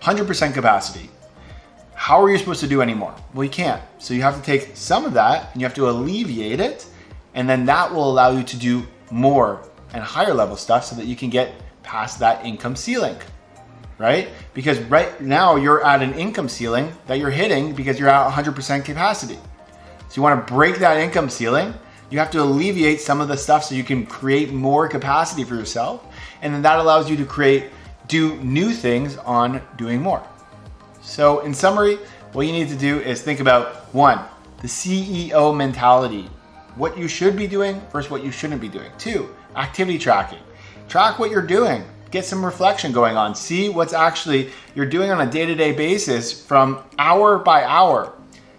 100% capacity. How are you supposed to do any more? Well, you can't. So you have to take some of that and you have to alleviate it. And then that will allow you to do more and higher level stuff so that you can get past that income ceiling, right? Because right now you're at an income ceiling that you're hitting because you're at 100% capacity. So you want to break that income ceiling. You have to alleviate some of the stuff so you can create more capacity for yourself. And then that allows you to do new things on doing more. So in summary, what you need to do is think about 1, the CEO mentality, what you should be doing versus what you shouldn't be doing. 2, activity tracking. Track what you're doing. Get some reflection going on. See what's actually you're doing on a day-to-day basis from hour by hour.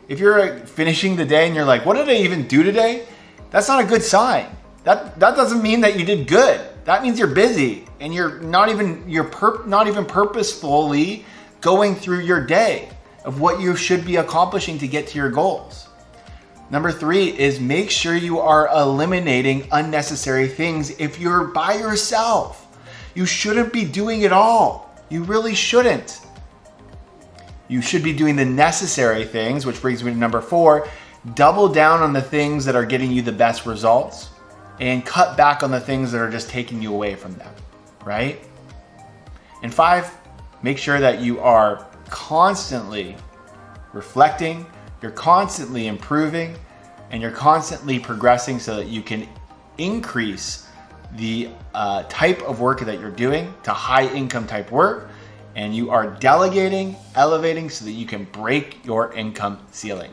If you're finishing the day and you're like, what did I even do today? That's not a good sign. That doesn't mean that you did good. That means you're busy and you're not even purposefully going through your day of what you should be accomplishing to get to your goals. Number 3 is make sure you are eliminating unnecessary things. If you're by yourself, you shouldn't be doing it all. You really shouldn't. You should be doing the necessary things, which brings me to number 4. Double down on the things that are getting you the best results and cut back on the things that are just taking you away from them, right? And 5, make sure that you are constantly reflecting, you're constantly improving, and you're constantly progressing so that you can increase the type of work that you're doing to high income type work, and you are delegating, elevating so that you can break your income ceiling.